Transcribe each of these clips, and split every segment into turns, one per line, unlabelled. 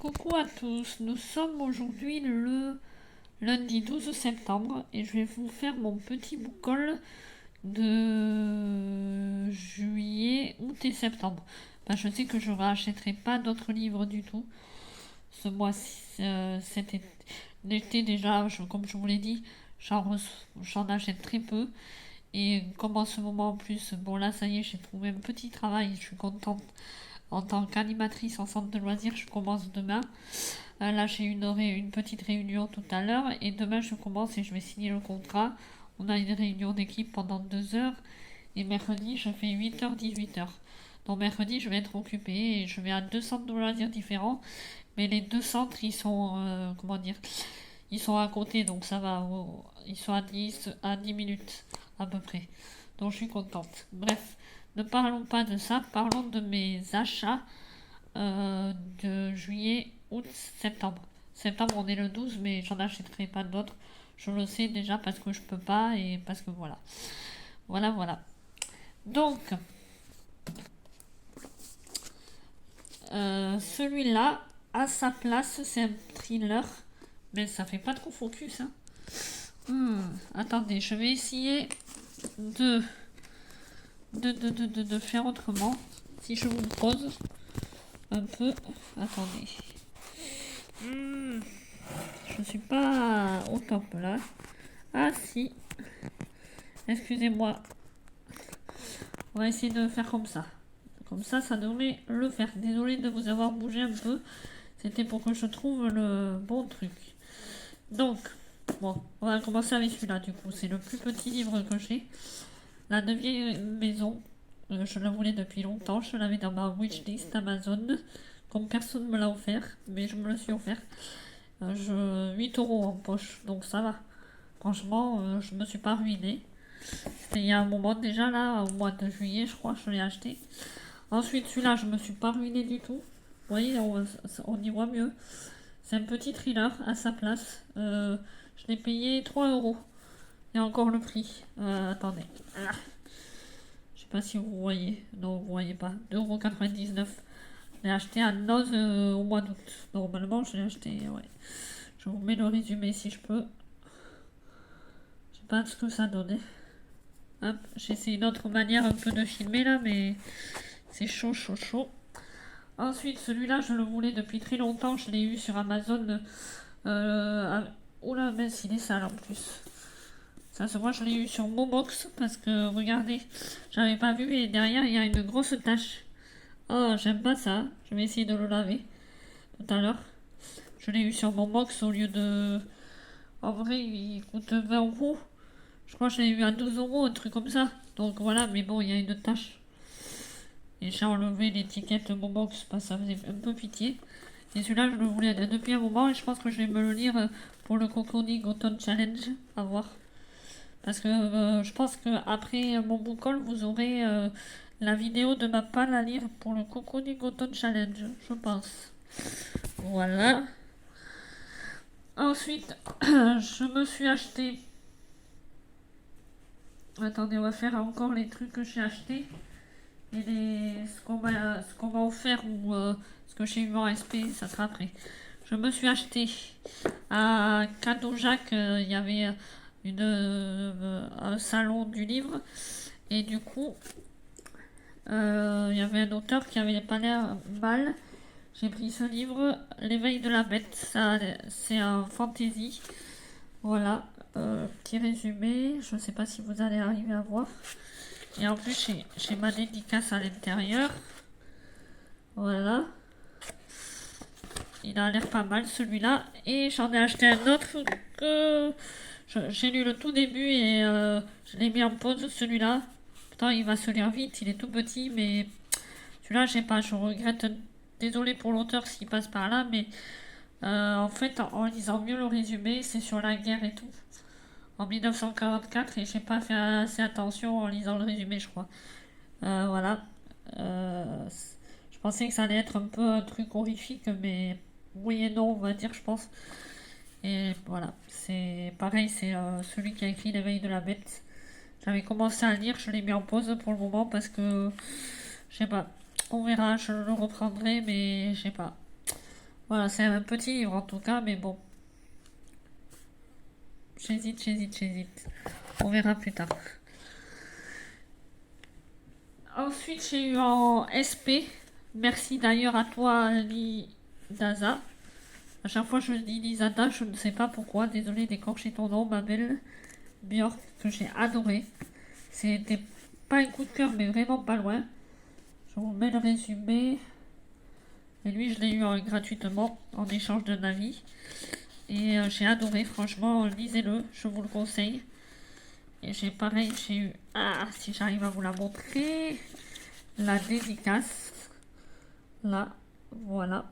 Coucou à tous, nous sommes aujourd'hui le lundi 12 septembre et je vais vous faire mon petit book-haul de juillet, août et septembre. Je sais que je ne rachèterai pas d'autres livres du tout ce mois-ci, cet été déjà, comme je vous l'ai dit, j'en achète très peu. Et comme en ce moment en plus, bon là ça y est, j'ai trouvé un petit travail, je suis contente. En tant qu'animatrice en centre de loisirs, je commence demain. Là, j'ai une petite réunion tout à l'heure et demain, je commence et je vais signer le contrat. On a une réunion d'équipe pendant 2 heures et mercredi, je fais 8h, 18h. Donc, mercredi, je vais être occupée et je vais à 2 centres de loisirs différents. Mais les 2 centres, ils sont, comment dire, ils sont à côté, donc ça va. Ils sont à 10 minutes à peu près. Donc, je suis contente. Bref, ne parlons pas de ça, parlons de mes achats de juillet, août, septembre. Septembre, on est le 12, mais j'en achèterai pas d'autres. Je le sais déjà parce que je peux pas et parce que voilà. Voilà, voilà. Donc, celui-là, à sa place, c'est un thriller. Mais ça fait pas trop focus, hein. Attendez, je vais essayer de, de faire autrement. Si je vous pose un peu. Attendez. Je suis pas au top là. Ah si. Excusez-moi. On va essayer de faire comme ça. Comme ça devrait le faire. Désolée de vous avoir bougé un peu. C'était pour que je trouve le bon truc. Donc, bon, on va commencer avec celui-là du coup. C'est le plus petit livre que j'ai. La 9e maison. Je la voulais depuis longtemps. Je l'avais dans ma wishlist Amazon. Comme personne ne me l'a offert. Mais je me le suis offert. 8 € en poche. Donc ça va. Franchement, je me suis pas ruinée. C'était il y a un moment déjà, là, au mois de juillet, je crois, je l'ai acheté. Ensuite, celui-là, je me suis pas ruinée du tout. Vous voyez, on y voit mieux. C'est un petit thriller à sa place. Je l'ai payé 3 €. Et encore le prix. Attendez. Je sais pas si vous voyez. Non, vous voyez pas. 2,99 €. Je l'ai acheté à Noz au mois d'août. Normalement, je l'ai acheté, ouais. Je vous mets le résumé si je peux. Je sais pas ce que ça donnait. Hop, j'essaie une autre manière un peu de filmer là, mais c'est chaud, chaud, chaud. Ensuite, celui-là, je le voulais depuis très longtemps. Je l'ai eu sur Amazon. Oula, mince, il est sale en plus. Ça se voit, je l'ai eu sur Momox parce que, regardez, j'avais pas vu et derrière, il y a une grosse tache. Oh, j'aime pas ça. Je vais essayer de le laver tout à l'heure. Je l'ai eu sur Momox au lieu de... En vrai, il coûte 20 €. Je crois que je l'ai eu à 12 €, un truc comme ça. Donc voilà, mais bon, il y a une tache. Et j'ai enlevé l'étiquette Momox parce que ça faisait un peu pitié. Et celui-là, je le voulais depuis un moment et je pense que je vais me le lire pour le Cocooning Autumn Challenge. À voir. Parce que je pense que après mon book haul, vous aurez la vidéo de ma palle à lire pour le Cocooning Autumn Challenge. Je pense. Voilà. Ensuite, je me suis acheté. Attendez, on va faire encore les trucs que j'ai achetés. Et ce qu'on m'a offert ou ce que j'ai eu en SP, ça sera après. Je me suis acheté à Cadeau Jacques, il y avait un salon du livre. Et du coup, il y avait un auteur qui avait pas l'air mal. J'ai pris ce livre, L'éveil de la bête. Ça, c'est un fantasy. Voilà, petit résumé. Je ne sais pas si vous allez arriver à voir. Et en plus, j'ai ma dédicace à l'intérieur. Voilà. Il a l'air pas mal celui-là. Et j'en ai acheté un autre que j'ai lu le tout début et je l'ai mis en pause celui-là. Pourtant, il va se lire vite. Il est tout petit, mais celui-là, je sais pas. Je regrette. Désolé pour l'auteur s'il passe par là, mais en fait, en lisant mieux le résumé, c'est sur la guerre et tout. En 1944, et j'ai pas fait assez attention en lisant le résumé, je crois. Voilà. Euh, je pensais que ça allait être un peu un truc horrifique, mais oui et non, on va dire, je pense. Et voilà, c'est pareil, c'est celui qui a écrit L'éveil de la bête. J'avais commencé à lire, je l'ai mis en pause pour le moment parce que, je sais pas, on verra, je le reprendrai, mais je sais pas. Voilà, c'est un petit livre en tout cas, mais bon. J'hésite. On verra plus tard. Ensuite, j'ai eu en SP. Merci d'ailleurs à toi, Lidaza. À chaque fois que je dis Lisada, je ne sais pas pourquoi. Désolée d'écorcher ton nom, ma belle Björk, que j'ai adoré. C'était pas un coup de cœur, mais vraiment pas loin. Je vous mets le résumé. Et lui, je l'ai eu gratuitement en échange d'un avis. Et j'ai adoré, franchement, lisez-le, je vous le conseille. Et j'ai eu. Ah, si j'arrive à vous la montrer. La dédicace. Là, voilà.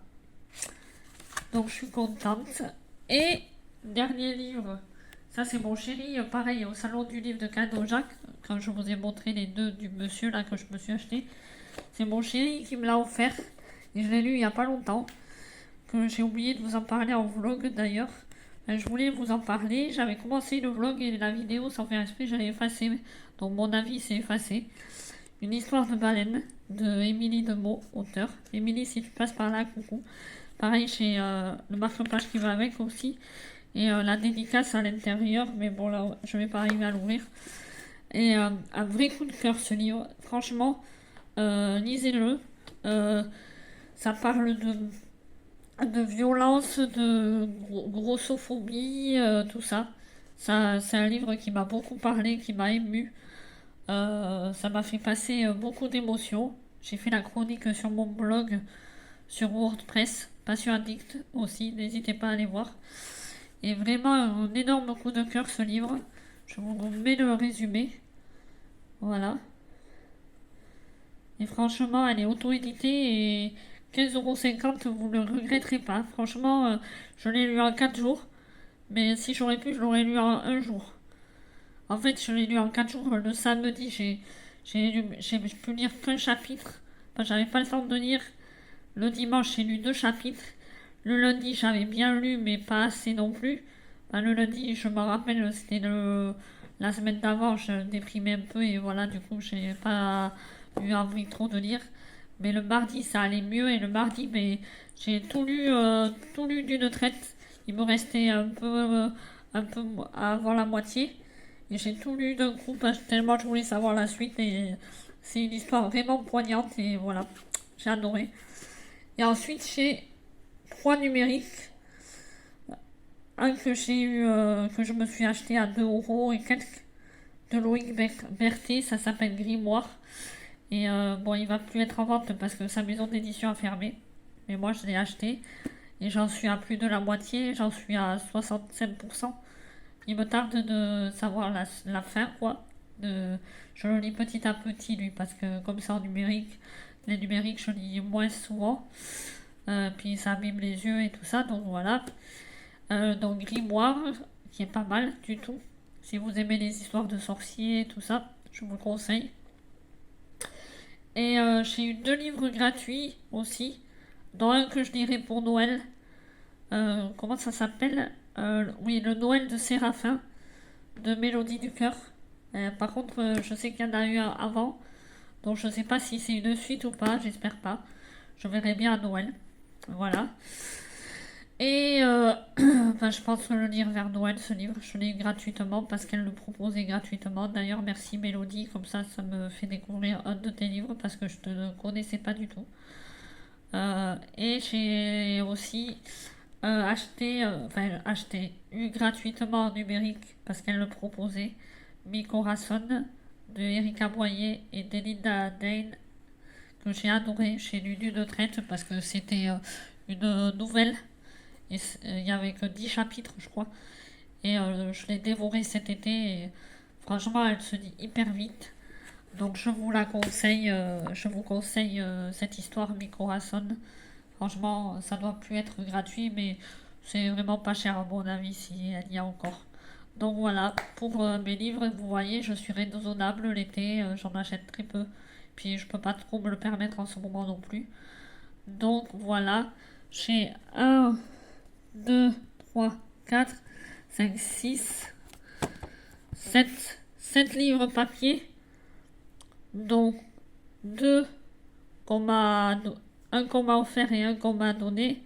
Donc je suis contente. Et dernier livre. Ça c'est mon chéri, pareil, au salon du livre de cadeau Jacques, quand je vous ai montré les deux du monsieur là que je me suis acheté. C'est mon chéri qui me l'a offert. Et je l'ai lu il n'y a pas longtemps. Que j'ai oublié de vous en parler en vlog d'ailleurs. Je voulais vous en parler. J'avais commencé le vlog et la vidéo sans faire exprès, j'avais effacé. Donc mon avis s'est effacé. Une histoire de baleine de Émilie Demeaux, auteur. Émilie, si tu passes par là, coucou. Pareil, j'ai le marque-page qui va avec aussi. Et la dédicace à l'intérieur, mais bon là, je vais pas arriver à l'ouvrir. Et un vrai coup de cœur ce livre. Franchement, lisez-le. Ça parle de violence, de grossophobie, tout ça. Ça, c'est un livre qui m'a beaucoup parlé, qui m'a ému. Ça m'a fait passer beaucoup d'émotions. J'ai fait la chronique sur mon blog, sur WordPress, Passion Addict aussi, n'hésitez pas à aller voir. Et vraiment un énorme coup de cœur ce livre. Je vous mets le résumé. Voilà. Et franchement, elle est auto-éditée et 15,50 €, vous ne le regretterez pas. Franchement, je l'ai lu en 4 jours. Mais si j'aurais pu, je l'aurais lu en un jour. En fait, je l'ai lu en 4 jours. Le samedi, j'ai pu lire qu'un chapitre. Enfin, j'avais pas le temps de lire. Le dimanche, j'ai lu 2 chapitres. Le lundi, j'avais bien lu, mais pas assez non plus. Enfin, le lundi, je me rappelle, c'était la semaine d'avant, je déprimais un peu et voilà, du coup, j'ai pas eu envie trop de lire. Mais le mardi, ça allait mieux et le mardi, mais j'ai tout lu d'une traite. Il me restait un peu avant la moitié. Et j'ai tout lu d'un coup parce que tellement je voulais savoir la suite et c'est une histoire vraiment poignante et voilà, j'ai adoré. Et ensuite j'ai 3 numériques. Un que j'ai eu, que je me suis acheté à 2 € et quelques de Loïc Berthet, ça s'appelle Grimoire. Et bon, il va plus être en vente parce que sa maison d'édition a fermé. Mais moi je l'ai acheté et j'en suis à plus de la moitié, j'en suis à 65%. Il me tarde de savoir la fin, quoi. Je le lis petit à petit, lui, parce que comme c'est en numérique, les numériques, je lis moins souvent. Puis ça abîme les yeux et tout ça, donc voilà. Donc Grimoire, qui est pas mal du tout. Si vous aimez les histoires de sorciers et tout ça, je vous le conseille. Et j'ai eu 2 livres gratuits aussi, dont un que je lirai pour Noël. Comment ça s'appelle Oui, le Noël de Séraphin, de Mélodie du Cœur. Par contre, je sais qu'il y en a eu un avant, donc je sais pas si c'est une suite ou pas, j'espère pas. Je verrai bien à Noël. Voilà. Et enfin, je pense le lire vers Noël, ce livre. Je l'ai eu gratuitement parce qu'elle le proposait gratuitement. D'ailleurs, merci Mélodie, comme ça me fait découvrir un de tes livres parce que je ne te connaissais pas du tout. Et j'ai aussi eu gratuitement en numérique parce qu'elle le proposait. Mi Corazon de Erika Boyer et d'Elinda Dane que j'ai adoré. J'ai lu d'une traite parce que c'était une nouvelle et il n'y avait que 10 chapitres, je crois. Et je l'ai dévoré cet été et franchement, elle se dit hyper vite. Donc je vous la conseille, je vous conseille cette histoire Mi Corazon. Franchement, ça doit plus être gratuit, mais c'est vraiment pas cher à mon avis si elle y a encore. Donc voilà, pour mes livres, vous voyez, je suis raisonnable l'été, j'en achète très peu. Puis je peux pas trop me le permettre en ce moment non plus. Donc voilà, j'ai un 2 3 4 5 6 7 livres papier, dont 2 qu'on m'a, un qu'on m'a offert et un qu'on m'a donné.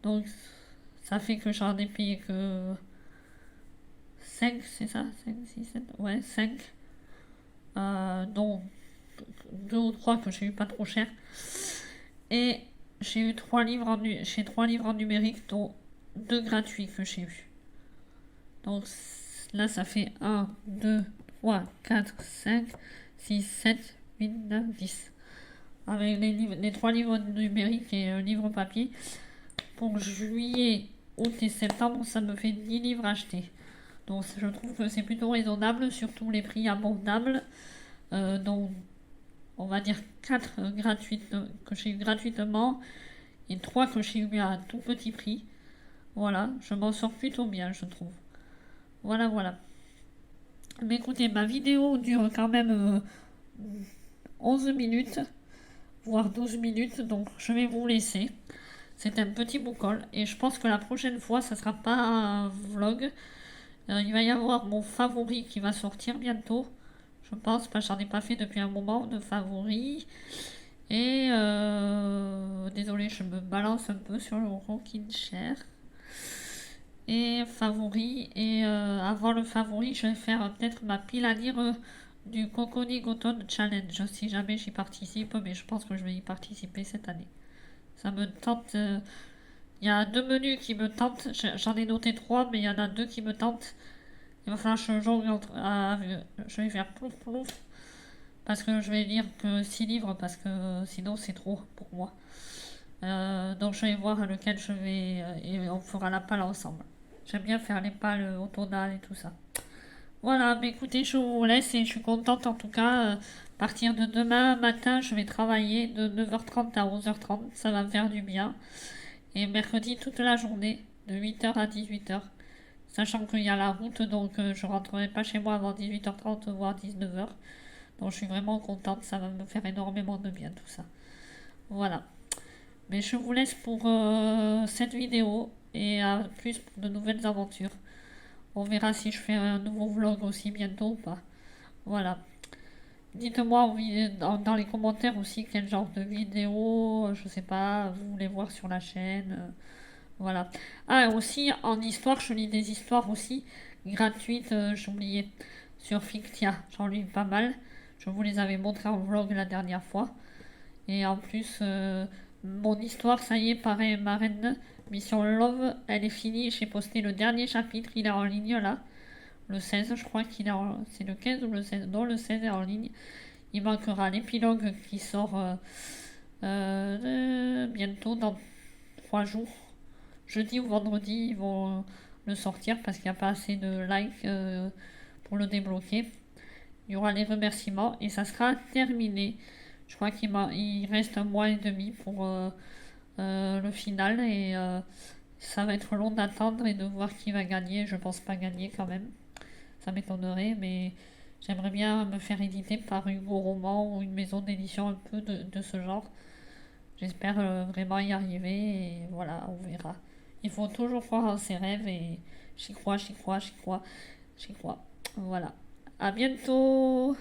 Donc ça fait que j'en ai payé que 5, c'est ça? 5, 6, 7, ouais, 5. Dont 2 ou 3 que j'ai eu pas trop cher. Et j'ai eu 3 livres j'ai 3 livres en numérique, dont 2 gratuits que j'ai eu. Donc là, ça fait 1, 2, 3, 4, 5, 6, 7, 8, 9, 10. Avec les 3 livres numériques et un livre papier. Pour juillet, août et septembre, ça me fait 10 livres achetés. Donc je trouve que c'est plutôt raisonnable, surtout les prix abordables. Donc on va dire 4 que j'ai eu gratuitement et 3 que j'ai eu à un tout petit prix. Voilà, je m'en sors plutôt bien, je trouve. Voilà, voilà. Mais écoutez, ma vidéo dure quand même 11 minutes, voire 12 minutes, donc je vais vous laisser. C'est un petit boucol et je pense que la prochaine fois, ça sera pas un vlog. Il va y avoir mon favori qui va sortir bientôt. Je pense, parce que j'en ai pas fait depuis un moment de favori. Et désolé, je me balance un peu sur le Rockin' Chair. Et favori. Et avant le favori, je vais faire peut-être ma pile à lire du Cocooning Autumn Challenge. Si jamais j'y participe, mais je pense que je vais y participer cette année. Ça me tente. Il y a 2 menus qui me tentent. J'en ai noté 3, mais il y en a 2 qui me tentent. Il va falloir que je jongle je vais faire plouf plouf. Parce que je vais lire que 6 livres, parce que sinon c'est trop pour moi. Donc je vais voir lequel je vais. Et on fera la palle ensemble. J'aime bien faire les pales automnales et tout ça. Voilà, mais écoutez, je vous laisse et je suis contente en tout cas. À partir de demain matin, je vais travailler de 9h30 à 11h30. Ça va me faire du bien. Et mercredi, toute la journée, de 8h à 18h. Sachant qu'il y a la route, donc je rentrerai pas chez moi avant 18h30, voire 19h. Donc je suis vraiment contente, ça va me faire énormément de bien tout ça. Voilà. Mais je vous laisse pour cette vidéo et à plus pour de nouvelles aventures. On verra si je fais un nouveau vlog aussi bientôt ou pas. Voilà. Dites-moi dans les commentaires aussi quel genre de vidéo, je sais pas, vous voulez voir sur la chaîne. Voilà. Ah, aussi, en histoire, je lis des histoires aussi gratuites, j'ai oublié, sur Fictia. J'en lis pas mal. Je vous les avais montrées en vlog la dernière fois. Et en plus, mon histoire, ça y est, pareil, ma reine, Mission Love, elle est finie. J'ai posté le dernier chapitre, il est en ligne là. Le 16, je crois qu'il est c'est le 15 ou le 16. Non, le 16 est en ligne. Il manquera l'épilogue qui sort bientôt, dans 3 jours. Jeudi ou vendredi, ils vont le sortir parce qu'il n'y a pas assez de likes pour le débloquer. Il y aura les remerciements et ça sera terminé. Je crois qu'il reste 1 mois et demi pour le final et ça va être long d'attendre et de voir qui va gagner. Je pense pas gagner quand même. Ça m'étonnerait, mais j'aimerais bien me faire éditer par Hugo Roman ou une maison d'édition un peu de ce genre. J'espère vraiment y arriver et voilà, on verra. Il faut toujours croire en ses rêves et j'y crois, j'y crois, j'y crois, j'y crois. Voilà. À bientôt!